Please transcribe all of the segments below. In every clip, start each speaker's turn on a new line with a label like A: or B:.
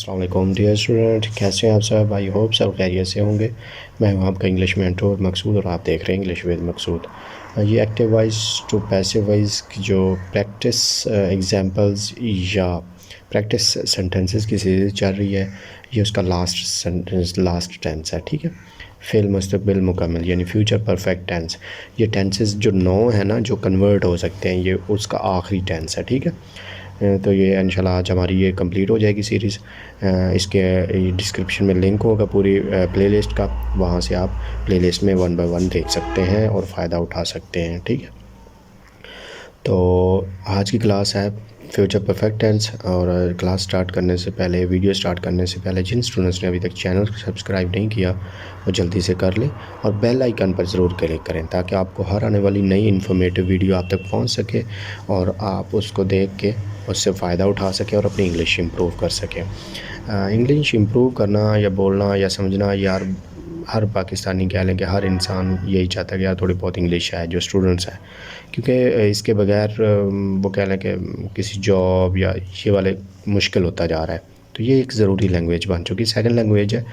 A: अस्सलाम वालेकुम dear student, कैसे हैं आप सब। आई होप सब खैरियत से होंगे। मैं हूं आपका इंग्लिश मेंटर मकसूद और आप देख रहे हैं इंग्लिश विद मकसूद। ये active voice to passive voice की जो प्रैक्टिस एग्जांपल्स या प्रैक्टिस सेंटेंसेस की सीरीज़ चल रही है, ये उसका लास्ट टेंस है। ठीक है, फ़िल मुस्तक़बिल मुकम्मल यानी फ्यूचर परफेक्ट टेंस। ये टेंसेस जो 9 है ना, जो कन्वर्ट हो सकते हैं, ये उसका आखिरी टेंस है। ठीक है, तो ये इंशाल्लाह आज हमारी ये कंप्लीट हो जाएगी सीरीज़। इसके डिस्क्रिप्शन में लिंक होगा पूरी प्लेलिस्ट का, वहाँ से आप प्लेलिस्ट में 1 बाय 1 देख सकते हैं और फ़ायदा उठा सकते हैं। ठीक है, तो आज की क्लास है फ्यूचर परफेक्ट टेंस। और क्लास स्टार्ट करने से पहले, वीडियो स्टार्ट करने से पहले, जिन स्टूडेंट्स ने अभी तक चैनल को सब्सक्राइब नहीं किया वो जल्दी से कर लें और बेल आइकन पर ज़रूर क्लिक करें ताकि आपको हर आने वाली नई इन्फॉर्मेटिव वीडियो आप तक पहुंच सके और आप उसको देख के उससे फ़ायदा उठा सकें और अपनी इंग्लिश इम्प्रूव कर सकें। इंग्लिश इम्प्रूव करना या बोलना या समझना, यार हर पाकिस्तानी कह लें कि हर इंसान यही चाहता है कि यार थोड़ी बहुत इंग्लिश है, जो स्टूडेंट्स हैं, क्योंकि इसके बगैर वो कह लें कि किसी जॉब या ये वाले मुश्किल होता जा रहा है। तो ये एक ज़रूरी लैंग्वेज बन चुकी, सेकंड लैंग्वेज है,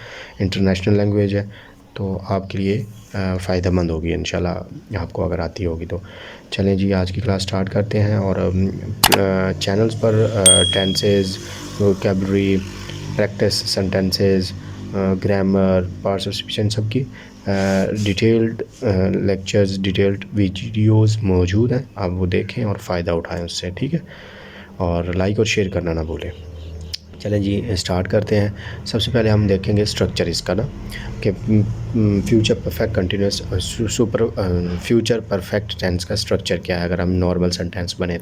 A: इंटरनेशनल लैंग्वेज है, तो आपके लिए फ़ायदेमंद होगी इंशाल्लाह, आपको अगर आती होगी तो। चलें जी, आज की क्लास स्टार्ट करते हैं। और चैनल्स पर tenses, vocabulary, practice sentences, grammar, parts of speech, इन सब की डिटेल्ड लेक्चर्स, डिटेल्ड वीडियोस मौजूद हैं। आप वो देखें और फ़ायदा उठाएं उससे। ठीक है, और लाइक और शेयर करना ना भूलें। चलें जी, स्टार्ट करते हैं। सबसे पहले हम देखेंगे स्ट्रक्चर इसका ना, कि future perfect continuous future perfect tense का स्ट्रक्चर क्या है अगर हम नॉर्मल सेंटेंस बने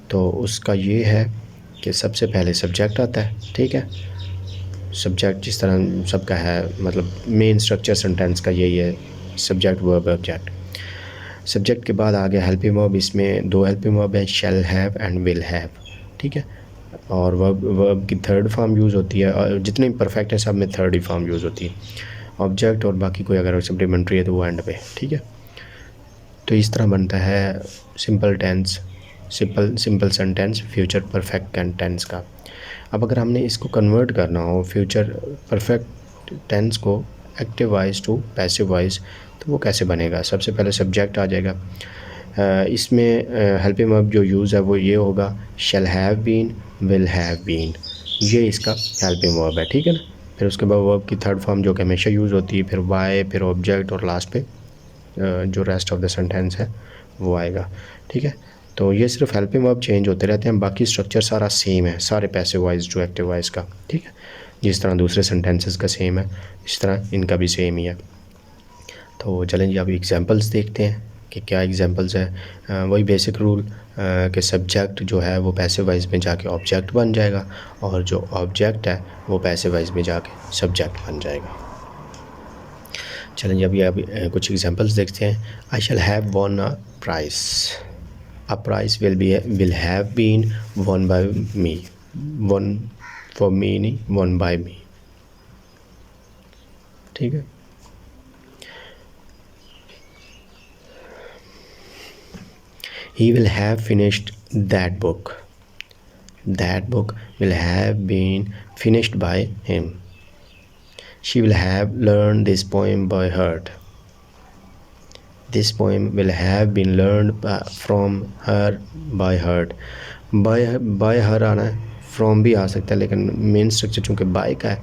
A: तो उसका ये है कि सबसे पहले सब्जेक्ट आता है। ठीक है, सब्जेक्ट जिस तरह सबका है, मतलब मेन स्ट्रक्चर सेंटेंस का यही है, सब्जेक्ट वर्ब ऑब्जेक्ट। सब्जेक्ट के बाद आ गया हेल्पिंग वर्ब। इसमें 2 हेल्पिंग वर्ब है, shall have and will have. ठीक है, और वर्ब की थर्ड फॉर्म यूज़ होती है, और जितने परफेक्ट है सब में थर्ड ही फॉर्म यूज़ होती है। ऑब्जेक्ट और बाकी कोई अगर सप्लीमेंट्री है तो वो एंड पे। ठीक है, तो इस तरह बनता है simple tense, simple sentence future perfect tense का। अब अगर हमने इसको कन्वर्ट करना हो, फ्यूचर परफेक्ट टेंस को active voice to passive voice, तो वो कैसे बनेगा। सबसे पहले सब्जेक्ट आ जाएगा। इसमें हेल्पिंग वर्ब जो यूज़ है वो ये होगा, shall have been, will have been, ये इसका हेल्पिंग वर्ब है। ठीक है ना, फिर उसके बाद वर्ब की थर्ड फॉर्म जो कि हमेशा यूज़ होती है, फिर वाई, फिर ऑब्जेक्ट, और लास्ट पे जो रेस्ट ऑफ द सेंटेंस है वो आएगा। ठीक है, तो ये सिर्फ हेल्पिंग वर्ब चेंज होते रहते हैं, बाकी स्ट्रक्चर सारा सेम है, सारे पैसिव वॉइस जो एक्टिव वॉइस का। ठीक है, जिस तरह दूसरे सेंटेंसेस का सेम है, इस तरह इनका भी सेम ही है। तो चलें जी, अब एग्जांपल्स देखते हैं कि क्या एग्जांपल्स है। वही बेसिक रूल कि सब्जेक्ट जो है वो पैसिव वॉइस में जाके ऑब्जेक्ट बन जाएगा, और जो ऑब्जेक्ट है वो पैसिव वॉइस में जाके सब्जेक्ट बन जाएगा। चलें जी, अभी कुछ एग्जांपल्स देखते हैं। I shall have won a prize. A prize will have been won by me, won for me नहीं, won by me। ठीक है, he will have finished that book, that book will have been finished by him। she will have learned this poem by heart, this poem will have been learned from her by heart। by her आना है, from भी आ सकता है, लेकिन main structure चूँकि by का है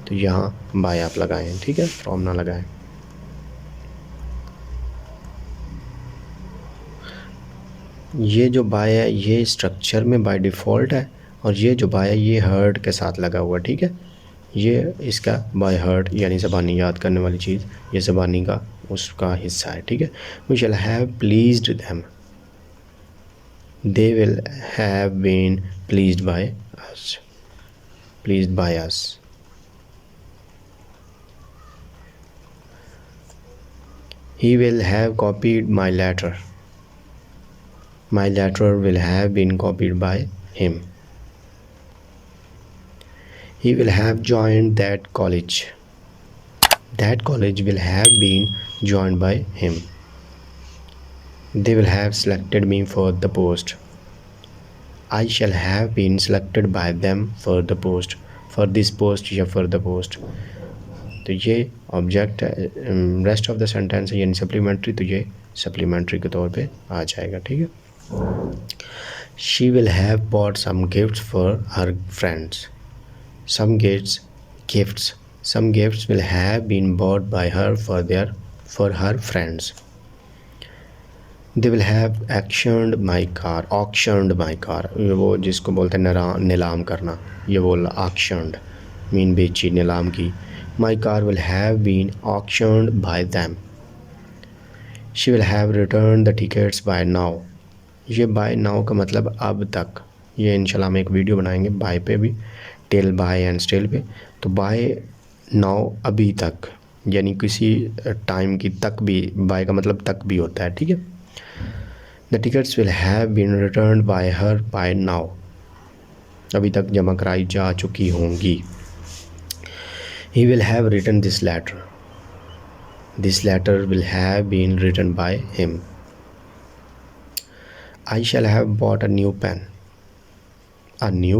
A: तो यहाँ by आप लगाएं। ठीक है, from ना लगाएं। ये जो by है ये स्ट्रक्चर में by डिफ़ॉल्ट है, और ये जो by है ये heard के साथ लगा हुआ। ठीक है, ये इसका by heard यानी ज़बानी याद करने वाली चीज़, ये ज़बानी का उसका हिस्सा है। ठीक है, we shall have pleased them, they will have been pleased by us, pleased by us। he will have copied my letter, my letter will have been copied by him। he will have joined that college, that college will have been joined by him। they will have selected me for the post, I shall have been selected by them for the post, for this post या for the post. तो ये object है, rest of the sentence है यानी supplementary, तो ये supplementary के तौर पे आ जाएगा। ठीक है। She will have bought some gifts for her friends. Some gifts will have been bought by her for her friends. They will have auctioned my car, ये वो जिसको बोलते हैं नीलाम करना, ये बोल auctioned मीन बेची, नीलाम की। My car will have been auctioned by them. She will have return the tickets by now. ये बाय नाउ का मतलब अब तक, ये इंशाल्लाह हम एक वीडियो बनाएंगे बाय पे भी, टिल, बाय एंड स्टिल पे। तो बाय नाउ अभी तक, यानी किसी टाइम की तक भी, बाय का मतलब तक भी होता है। ठीक है। The tickets will have been return by her by now, अभी तक जमा कराई जा चुकी होंगी। He will have written this letter will have been written by him. I shall have bought a new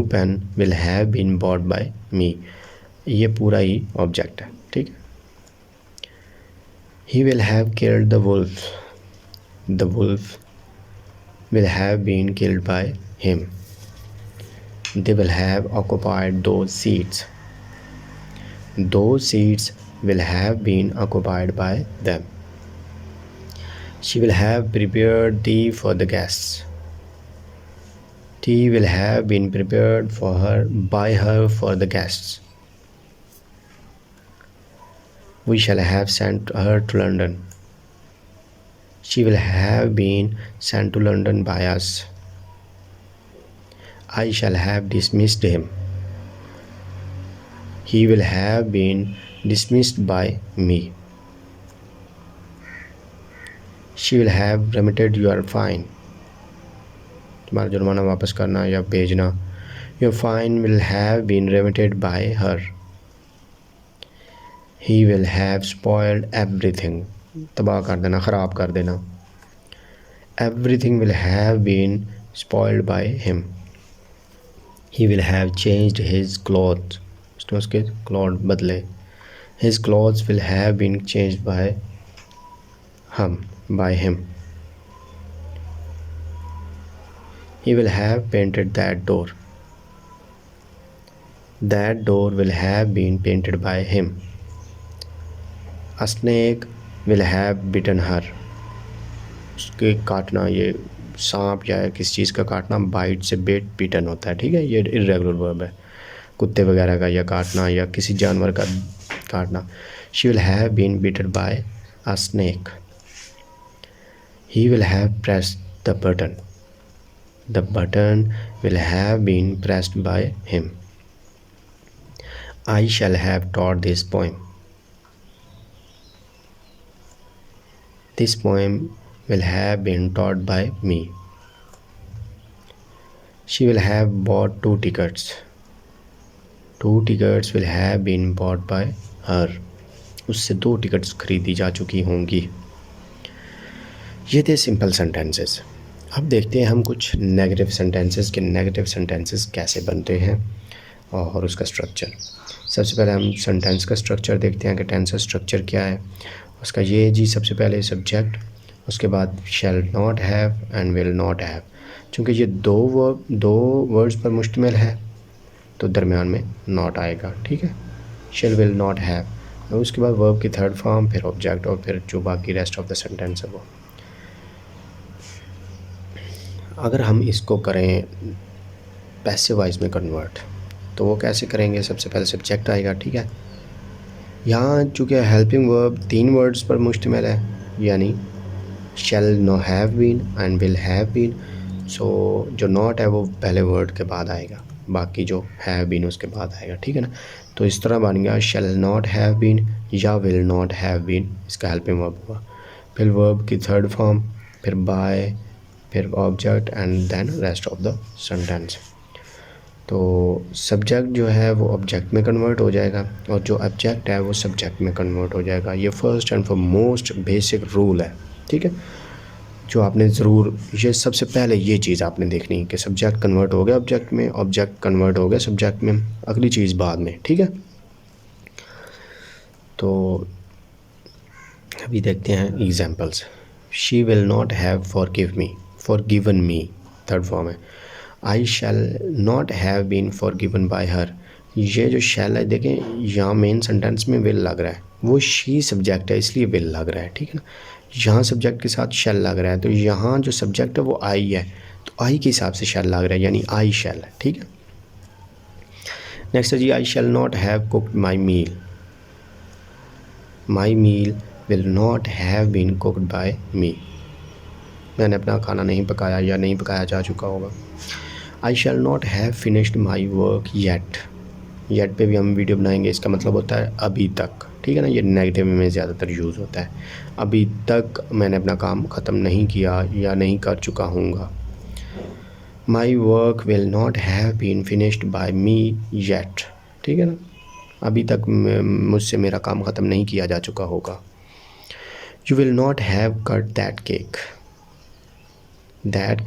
A: pen will have been bought by me. ये पूरा ही ऑब्जेक्ट है। ठीक है। He will have killed the wolf will have been killed by him. They will have occupied those seats will have been occupied by them. She will have prepared tea for the guests. Tea will have been prepared by her for the guests. We shall have sent her to London. She will have been sent to London by us. I shall have dismissed him. He will have been dismissed by me. She will have remitted your fine. तुम्हारा जुर्माना वापस करना या भेजना। Your fine will have been remitted by her. He will have spoiled everything. तबाह कर देना, ख़राब कर देना। Everything will have been spoiled by him. He will have changed his clothes. तो उसके क्लॉथ बदले। His clothes will have been changed by him. He will have painted that door. That door will have been painted by him. A snake will have bitten her. उसके काटना, ये सांप या किस चीज़ का काटना, बाइट से बीटन होता है। ठीक है। ये इर्रेगुलर वर्ब है, कुत्ते वगैरह का या काटना या किसी जानवर का काटना। She will have been bitten by a snake. He will have pressed the button. The button will have been pressed by him. I shall have taught this poem. This poem will have been taught by me. She will have bought 2 tickets. 2 tickets will have been bought by her. उससे 2 tickets खरीदी जा चुकी होंगी। ये थे simple sentences. अब देखते हैं हम कुछ नेगेटिव सेंटेंसेस कैसे बनते हैं और उसका स्ट्रक्चर। सबसे पहले हम सेंटेंस का स्ट्रक्चर देखते हैं कि टेंस का स्ट्रक्चर क्या है। उसका ये जी, सबसे पहले सब्जेक्ट, उसके बाद शैल not have and will not have. चूँकि ये दो वर्ड्स पर मुश्तमिल है तो दरमियान में नॉट आएगा। ठीक है। शैल, विल, नॉट हैव, और उसके बाद वर्ब की थर्ड फॉर्म, फिर ऑब्जेक्ट, और फिर जो बाकी रेस्ट ऑफ द सेंटेंस है वो। अगर हम इसको करें पैसिव वॉइस में कन्वर्ट, तो वो कैसे करेंगे? सबसे पहले सब्जेक्ट आएगा। ठीक है। यहाँ चूँकि हेल्पिंग वर्ब 3 वर्ड्स पर मुश्तमिल है, यानी shall, no, have been and will have been. So जो नॉट है वो पहले वर्ड के बाद आएगा, बाकी जो हैव बीन उसके बाद आएगा। ठीक है ना। तो इस तरह बन गया शैल नॉट हैव बीन या विल नॉट हैव बीन, इसका हेल्पिंग वर्ब हुआ। फिर वर्ब की थर्ड फॉर्म, फिर बाय, फिर object and then rest of the sentence. तो सब्जेक्ट जो है वो ऑब्जेक्ट में कन्वर्ट हो जाएगा और जो ऑब्जेक्ट है वो सब्जेक्ट में कन्वर्ट हो जाएगा। ये first and foremost basic rule है। ठीक है। जो आपने ज़रूर, ये सबसे पहले ये चीज़ आपने देखनी है कि सब्जेक्ट कन्वर्ट हो गया ऑब्जेक्ट में, ऑब्जेक्ट कन्वर्ट हो गया सब्जेक्ट में, अगली चीज़ बाद में, ठीक है। तो अभी देखते हैं examples. She will not have forgiven me, third form है। I shall not have been forgiven by her. ये जो शैल है देखें, यहाँ मेन सेंटेंस में विल लग रहा है, वो शी सब्जेक्ट है इसलिए विल लग रहा है, ठीक है ना। यहाँ सब्जेक्ट के साथ शैल लग रहा है, तो यहाँ जो सब्जेक्ट है वो आई है, तो आई के हिसाब से शैल लग रहा है, यानी आई शैल है, ठीक है। नेक्स्ट है जी, I shall not have cooked my meal. My meal will not have been cooked by me. मैंने अपना खाना नहीं पकाया या नहीं पकाया जा चुका होगा। I shall not have finished my work yet. Yet पे भी हम वीडियो बनाएंगे, इसका मतलब होता है अभी तक, ठीक है ना। ये नेगेटिव में ज़्यादातर यूज़ होता है, अभी तक मैंने अपना काम ख़त्म नहीं किया या नहीं कर चुका हूँगा। My work will not have been finished by me yet, ठीक है ना, अभी तक मुझसे मेरा काम ख़त्म नहीं किया जा चुका होगा। You will not have cut that cake. That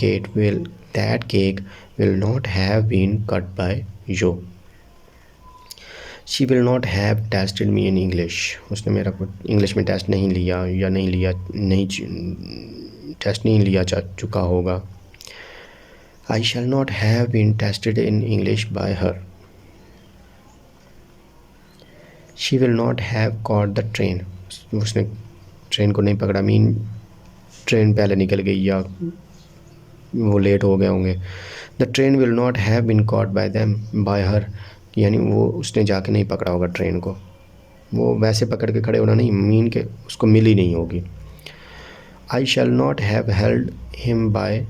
A: cake will not have been cut by you. She will not have tested me in English. उसने मेरा इंग्लिश में टेस्ट नहीं लिया या टेस्ट नहीं लिया जा चुका होगा। I shall not have been tested in English by her. She will not have caught the train. उसने ट्रेन को नहीं पकड़ा, मीन ट्रेन पहले निकल गई या वो लेट हो गए होंगे। The train will not have been caught by her, यानी वो उसने जाके नहीं पकड़ा होगा ट्रेन को, वो वैसे पकड़ के खड़े होना नहीं, मीन के उसको मिली नहीं होगी। I shall not have held him by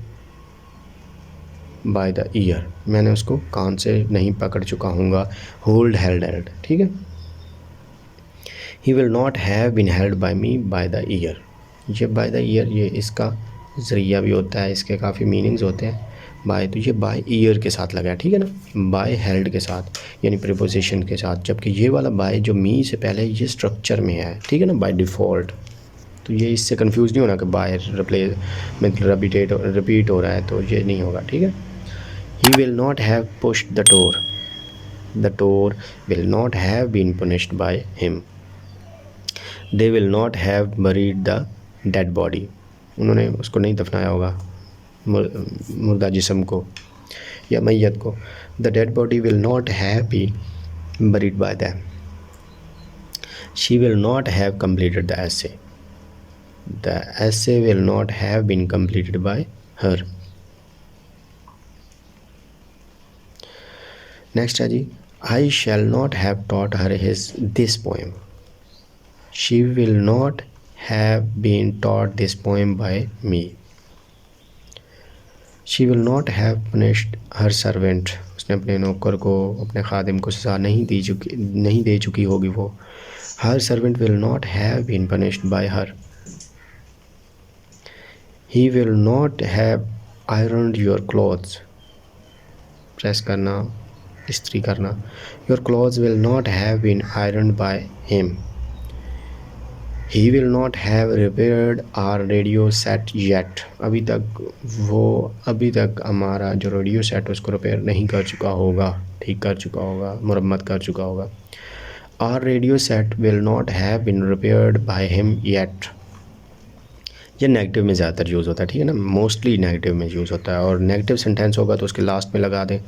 A: the year. मैंने उसको कान से नहीं पकड़ चुका हूँगा, हेल्ड, ठीक है। He will not have been held by me by the year. ये बाय द ईयर ये इसका ज़रिया भी होता है, इसके काफ़ी मीनिंग्स होते हैं। बाय, तो ये बाय ईयर के साथ लगा है, ठीक है ना, बाय हेल्ड के साथ यानी प्रीपोजिशन के साथ, जबकि ये वाला बाय जो मी से पहले ये स्ट्रक्चर में है, ठीक है ना, बाय डिफ़ॉल्ट। तो ये इससे कंफ्यूज नहीं होना कि बाय रिप्लेस में रिपीट हो रहा है, तो ये नहीं होगा, ठीक है। He will not have pushed the door will not have been punished by him. They will not have buried the dead body. उन्होंने उसको नहीं दफनाया होगा, मुर्दा जिस्म को या मैयत को। The dead body will not have been buried by them. She will not have completed the essay. The essay will not have been completed by her. Next है जी, I shall not have taught her this poem. She will not have been taught this poem by me. She will not have punished her servant. उसने अपने नौकर को, अपने खादिम को सज़ा नहीं दे चुकी होगी वो। Her servant will not have been punished by her. He will not have ironed your clothes. Press करना, इस्त्री करना। Your clothes will not have been ironed by him. He will not have repaired our radio set yet. अभी तक हमारा जो radio set उसको repair नहीं कर चुका होगा, ठीक कर चुका होगा, मुरम्मत कर चुका होगा। Our radio set will not have been repaired by him yet. ये नेगेटिव में ज़्यादातर यूज़ होता है, ठीक है ना, मोस्टली नेगेटिव में यूज़ होता है। और नेगेटिव सेंटेंस होगा तो उसके लास्ट में लगा दें,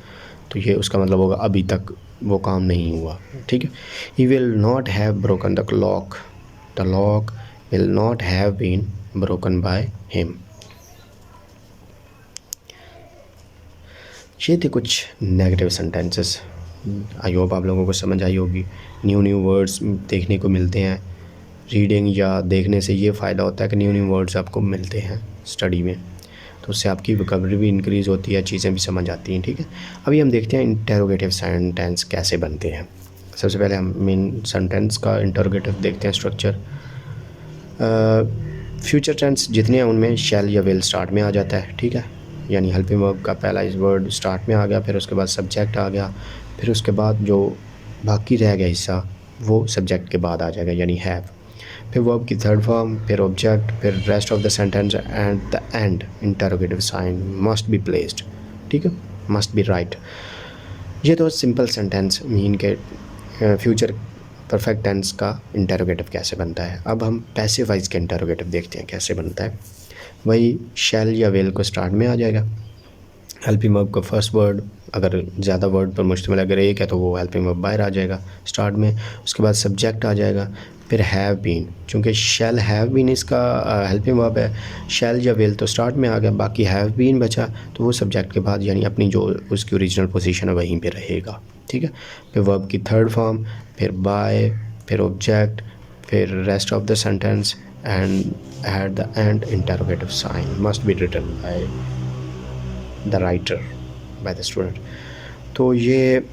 A: तो ये उसका मतलब होगा अभी तक वो काम नहीं हुआ, ठीक है। He will not have broken the lock. The lock will not have been broken by him. ये थे कुछ नेगेटिव सेंटेंसेस। आई होप आप लोगों को समझ आई होगी। न्यू वर्ड्स देखने को मिलते हैं रीडिंग या देखने से। ये फ़ायदा होता है कि न्यू वर्ड्स आपको मिलते हैं स्टडी में, तो उससे आपकी वोकैबुलरी भी इंक्रीज़ होती है, चीज़ें भी समझ आती हैं, ठीक है। अभी हम देखते हैं इंटरोगेटिव सेंटेंस कैसे बनते हैं। सबसे पहले हम मेन सेंटेंस का इंटरोगेटिव देखते हैं स्ट्रक्चर। फ्यूचर टेंस जितने हैं उनमें शैल या विल स्टार्ट में आ जाता है, ठीक है, यानी हेल्पिंग वर्ब का पहला इस वर्ड स्टार्ट में आ गया, फिर उसके बाद सब्जेक्ट आ गया, फिर उसके बाद जो बाकी रह गया हिस्सा वो सब्जेक्ट के बाद आ जाएगा, यानी हैव। फिर वर्ब की थर्ड फॉर्म, फिर ऑब्जेक्ट, फिर rest of the sentence and the end interrogative sign must be placed, ठीक है, मस्ट बी राइट। ये तो सिंपल सेंटेंस मीन के फ्यूचर परफेक्ट टेंस का इंटरोगेटिव कैसे बनता है। अब हम पैसिव वॉइस के इंटरोगेटिव देखते हैं कैसे बनता है। वही शैल या विल को स्टार्ट में आ जाएगा, हेल्पिंग वर्ब का फर्स्ट वर्ड, अगर ज़्यादा वर्ड पर मुश्तमिल अगर एक है तो वो हेल्पिंग वर्ब बाहर आ जाएगा स्टार्ट में, उसके बाद सब्जेक्ट आ जाएगा, फिर हैव बीन, चूँकि शैल हैव बीन इसका हेल्पिंग वर्ब है, शैल या विल तो स्टार्ट में आ गया, बाकी हैव बीन बचा तो वो सब्जेक्ट के बाद यानी अपनी जो उसकी ओरिजिनल पोजीशन है वहीं पे रहेगा, ठीक है। फिर वर्ब की थर्ड फॉर्म, फिर बाय, फिर ऑब्जेक्ट, फिर rest of the sentence and at the end interrogative sign must be written by the writer, by the student. तो ये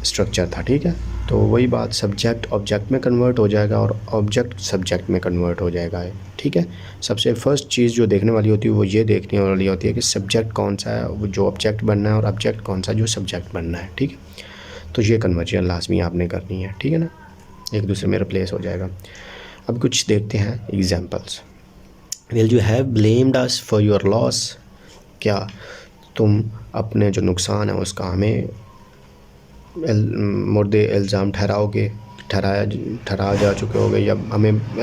A: स्ट्रक्चर था, ठीक है। तो वही बात, सब्जेक्ट ऑब्जेक्ट में कन्वर्ट हो जाएगा और ऑब्जेक्ट सब्जेक्ट में कन्वर्ट हो जाएगा, ठीक है। सबसे फर्स्ट चीज़ जो देखने वाली होती है वो ये देखने वाली होती है कि सब्जेक्ट कौन सा है वो जो ऑब्जेक्ट बनना है और ऑब्जेक्ट कौन सा जो सब्जेक्ट बनना है, ठीक है। तो ये कन्वर्जन लाजमी आपने करनी है, ठीक है ना, एक दूसरे में रिप्लेस हो जाएगा। अब कुछ देखते हैं examples. Will you have blamed us for your loss, क्या तुम अपने जो नुकसान है उसका हमें मुर्दे इल्ज़ाम ठहरा जा चुके होगे या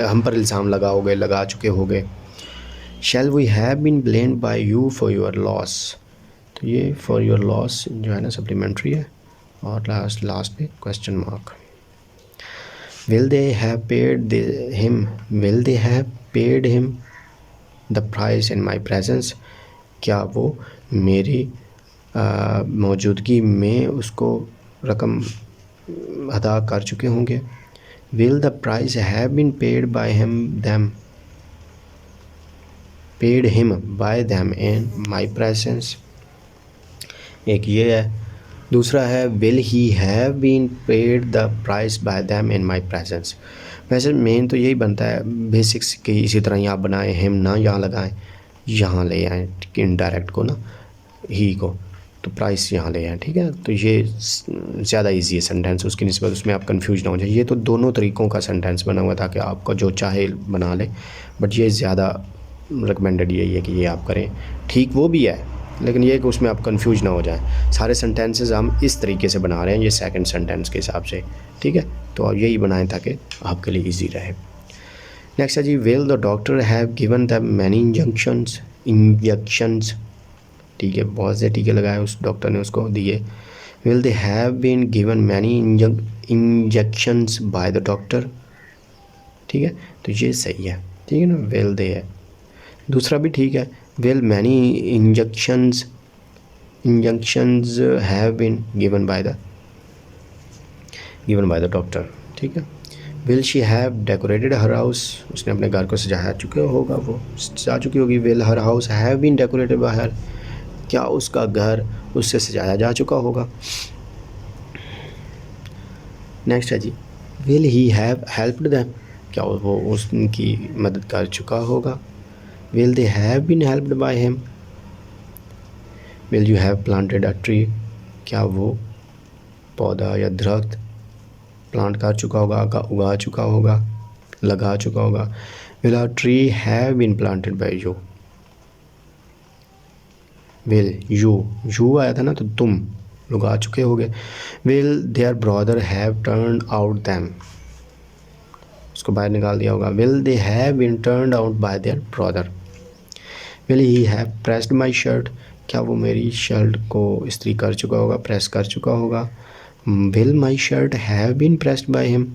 A: हम पर इल्ज़ाम लगा चुके होगे। Shall we have been blamed by you for your loss, तो ये फॉर योर लॉस जो है ना सप्लीमेंट्री है और लास्ट पे question mark. Will they have paid him the price in my presence, क्या वो मेरी मौजूदगी में उसको रकम अदा कर चुके होंगे। Will the price have been paid by him by them in my presence, एक ये है। दूसरा है will he have been paid the price by them in my presence. वैसे मेन तो यही बनता है बेसिक्स की, इसी तरह यहाँ बनाएं, हिम ना यहाँ लगाएं, यहाँ ले आएँ इनडायरेक्ट को ना, ही को, तो प्राइस यहाँ ले आएँ, ठीक है। तो ये ज़्यादा इजी है सेंटेंस उसकी निस्बत, उसमें आप कंफ्यूज ना हो जाए। ये तो दोनों तरीक़ों का सेंटेंस बना हुआ था कि आपका जो चाहे बना ले, बट ये ज़्यादा रिकमेंडेड यही है कि ये आप करें। ठीक वो भी है लेकिन ये कि उसमें आप कंफ्यूज ना हो जाएं। सारे सेंटेंसेस हम इस तरीके से बना रहे हैं ये सेकंड सेंटेंस के हिसाब से, ठीक है। तो आप यही बनाएं ताकि आपके लिए इजी रहे। नेक्स्ट है जी, will the doctor have given the many injections, ठीक है, बहुत से टीके लगाए उस डॉक्टर ने उसको दिए। Will they have been given many injections by the doctor, ठीक है, तो ये सही है, ठीक है ना, विल दे है। दूसरा भी ठीक है, will many injections have been given by the doctor, ठीक है। Will she have decorated her house, उसने अपने घर को सजा चुकी होगी। Will her house have been decorated by her, क्या उसका घर उससे सजाया जा चुका होगा। नेक्स्ट है जी, will he have helped them, क्या वो उसकी मदद कर चुका होगा। Will they have been helped by him. Will you have planted a tree, क्या वो पौधा या दरख्त प्लांट कर चुका होगा, उगा चुका होगा, लगा चुका होगा। Will a tree have been planted by you. Will you आया था ना, तो तुम लगा चुके होगे। Will their brother have turn out them, उसको बाहर निकाल दिया होगा। Will they have been turned out by their brother. Will he have pressed my shirt, क्या वो मेरी शर्ट को इस्त्री कर चुका होगा, प्रेस कर चुका होगा। Will my shirt have been pressed by him.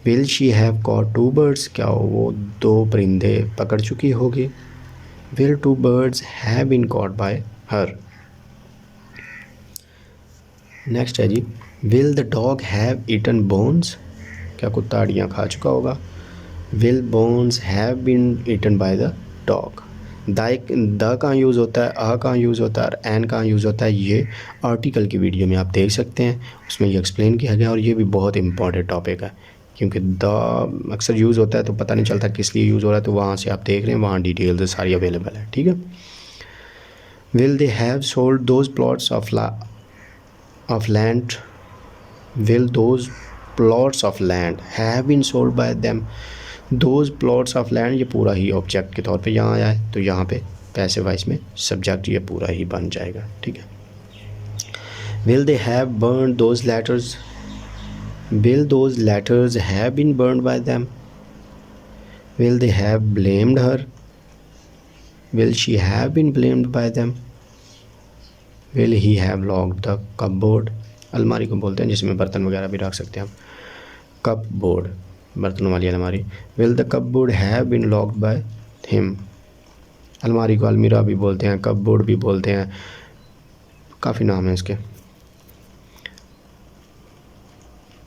A: Will she have caught 2 birds, क्या वो 2 परिंदे पकड़ चुकी होगी। Will 2 birds have been caught by her. Next है जी, will the dog have eaten bones, क्या कुत्ता हड्डियाँ खा चुका होगा। Will bones have been eaten by the dog. The कहाँ यूज़ होता है, आ कहाँ यूज़ होता है और एन कहाँ यूज़ होता है, ये आर्टिकल की वीडियो में आप देख सकते हैं, उसमें ये एक्सप्लेन किया गया और ये भी बहुत इंपॉर्टेंट टॉपिक है क्योंकि द अक्सर यूज़ होता है तो पता नहीं चलता किस लिए यूज़ हो रहा है, तो वहाँ से आप देख रहे हैं, वहाँ डिटेल्स सारी अवेलेबल है, ठीक है। Will they have sold those plots of land, will those plots of land have been sold by them. Those plots of land, ये पूरा ही ऑब्जेक्ट के तौर पे यहाँ आया है, तो यहाँ पे पैसिव वॉइस में सब्जेक्ट ये पूरा ही बन जाएगा, ठीक है। Will they have burned those letters? Will those letters have been burned by them? Will they have blamed her? Will she have been blamed by them? Will he have locked the cupboard? अलमारी को बोलते हैं जिसमें बर्तन वगैरह भी रख सकते हैं हम, cupboard बर्तनों वाली अलमारी। Will the cupboard have been locked by him? अलमारी को अलमीरा भी बोलते हैं, cupboard भी बोलते हैं, काफ़ी नाम है इसके।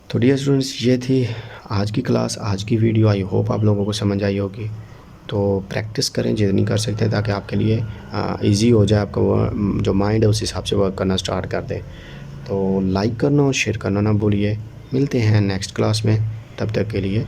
A: तो डियर स्टूडेंट्स, ये थी आज की क्लास, आज की वीडियो। आई होप आप लोगों को समझ आई होगी। तो प्रैक्टिस करें जितनी कर सकते हैं ताकि आपके लिए इजी हो जाए, आपका जो माइंड है उस हिसाब से वर्क करना स्टार्ट कर दे। तो लाइक करना और शेयर करना ना भूलिए। मिलते हैं नेक्स्ट क्लास में, तब तक के लिए